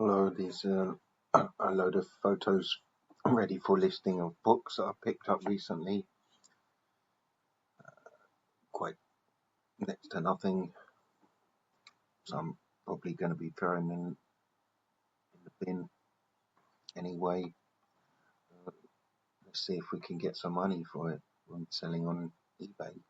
Hello, these a load of photos ready for listing of books that I picked up recently. Quite next to nothing, so I'm probably going to be throwing them in the bin anyway. Let's see if we can get some money for it when selling on eBay.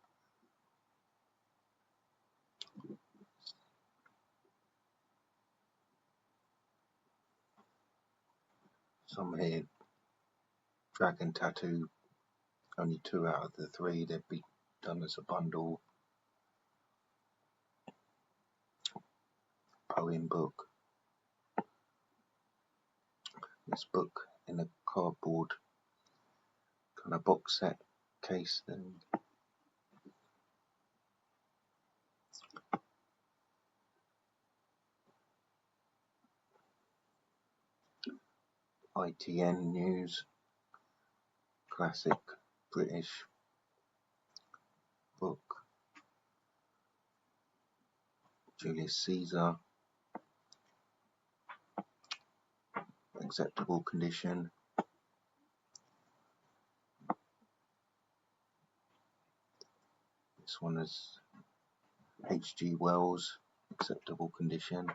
Some here, Dragon Tattoo, only 2 out of the 3, they'd be done as a bundle. Poem book. This book in a cardboard kind of box set case thing. ITN News, classic British book. Julius Caesar, acceptable condition. This one is H.G. Wells, acceptable condition.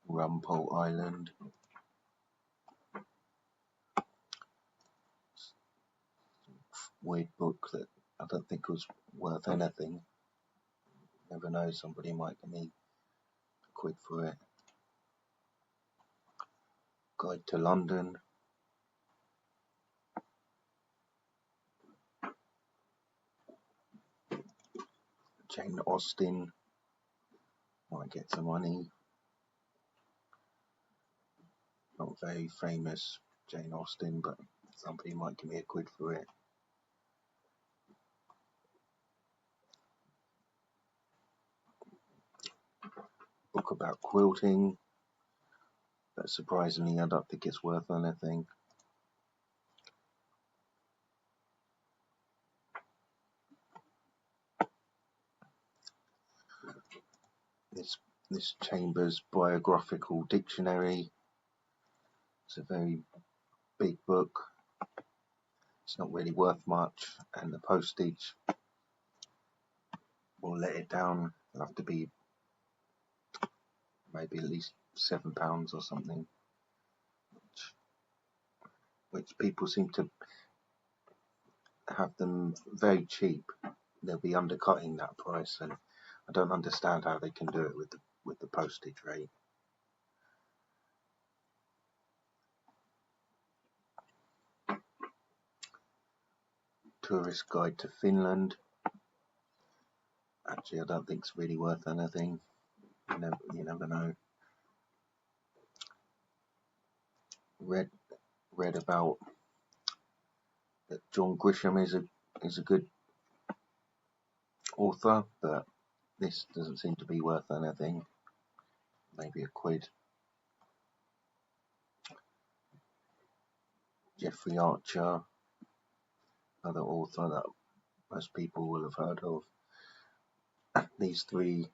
Rumpole Island. Weird book that I don't think was worth anything. Never know, somebody might give me a quid for it. Guide to London. Jane Austen. Might get some money. Not very famous Jane Austen, but somebody might give me a quid for it. Book about quilting, but surprisingly I don't think it's worth anything. This Chambers Biographical Dictionary. It's a very big book. It's not really worth much, and the postage will let it down. It'll have to be maybe at least £7 or something, which people seem to have them very cheap. They'll be undercutting that price, and I don't understand how they can do it with the postage rate. Tourist Guide to Finland. Actually, I don't think it's really worth anything. You never know. Read about that John Grisham is a good author, but this doesn't seem to be worth anything. Maybe a quid. Jeffrey Archer, another author that most people will have heard of. These 3,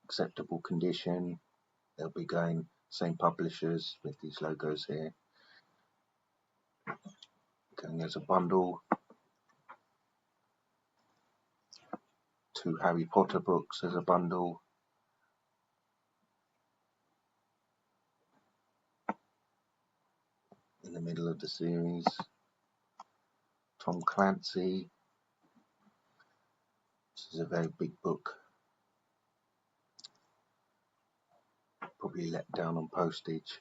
acceptable condition. They'll be going same publishers with these logos here. Going as a bundle. 2 Harry Potter books as a bundle. In the middle of the series. Tom Clancy. This is a very big book. Probably let down on postage.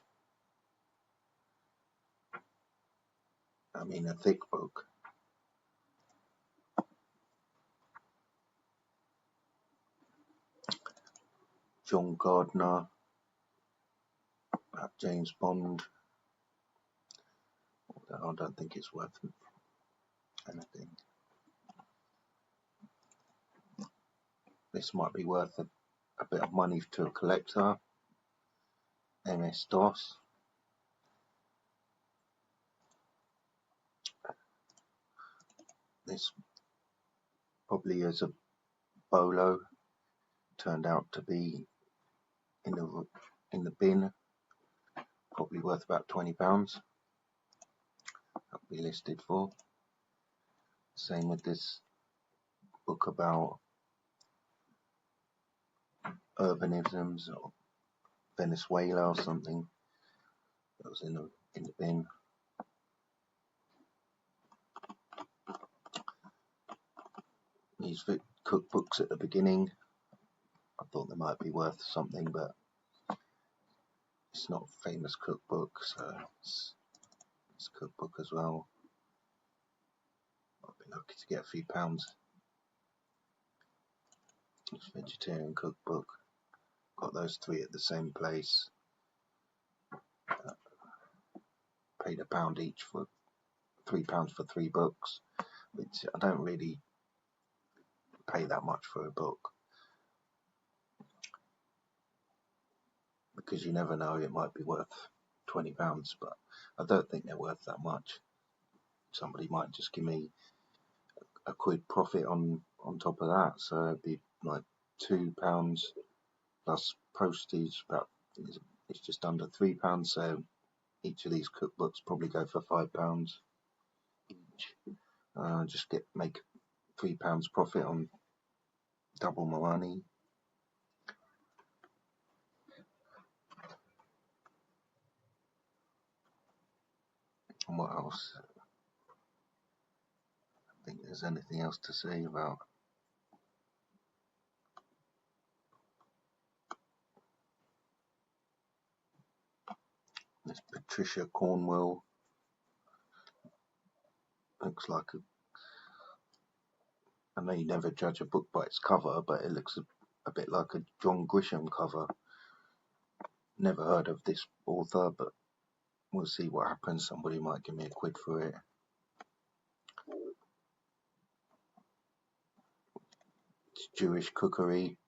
I mean, a thick book. John Gardner, about James Bond. I don't think it's worth anything. This might be worth a bit of money to a collector. MS-DOS. This probably is a bolo. Turned out to be in the bin. probably worth about £20. That'll be listed for. Same with this book about urbanisms or Venezuela or something. That was in the bin. These cookbooks at the beginning, I thought they might be worth something, but it's not a famous cookbook, so it's a cookbook as well. I'd be lucky to get a few pounds. It's vegetarian cookbook. Got those three at the same place. Paid £1 each for £3 for 3 books, which I don't really pay that much for a book, because you never know, it might be worth £20, but I don't think they're worth that much. Somebody might just give me a £1 profit on top of that, so it'd be like £2 plus postage, about, it's just under £3, so each of these cookbooks probably go for £5 each. Just make £3 profit on double my money. And what else? I think there's anything else to say about this Patricia Cornwell. Looks like I know you never judge a book by its cover, but it looks a bit like a John Grisham cover. Never heard of this author, but we'll see what happens. Somebody might give me a £1 for it. It's Jewish cookery.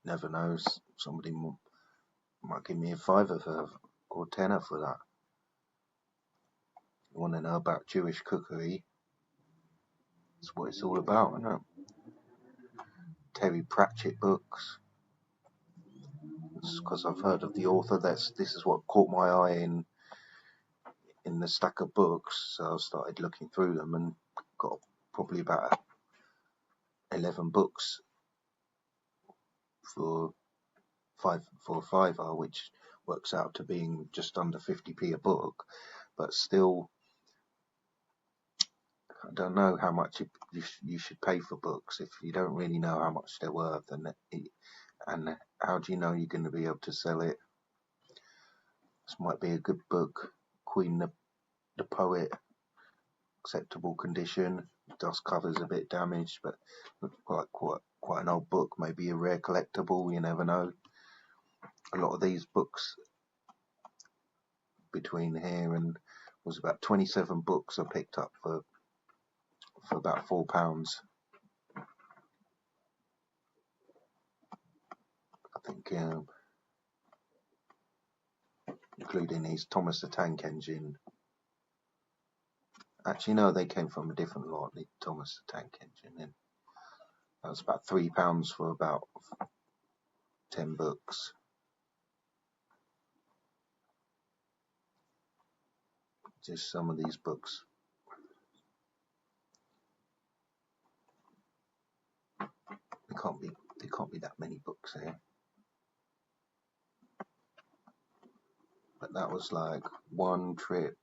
Never knows. Somebody might give me a £5 or £10 for that. You want to know about Jewish cookery? That's what it's all about, isn't it? Terry Pratchett books. It's because I've heard of the author. This is what caught my eye in the stack of books. So I started looking through them and got probably about 11 books for a £5, which works out to being just under 50p a book. But still, I don't know how much you should pay for books if you don't really know how much they're worth, and how do you know you're going to be able to sell it? This might be a good book. Queen the Poet, acceptable condition. Dust cover's a bit damaged, but looks quite an old book. Maybe a rare collectible. You never know. A lot of these books between here and was about 27 books I picked up for about £4. I think, including these Thomas the Tank Engine. Actually, no, they came from a different lot. The Thomas the Tank Engine. And that was about £3 for about 10 books. Just some of these books. There can't be that many books here. But that was like 1 trip,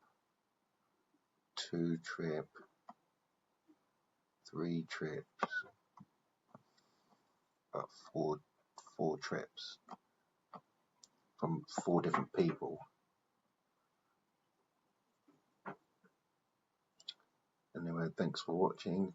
2 trip, 3 trips, about four trips from 4 different people. Anyway, thanks for watching.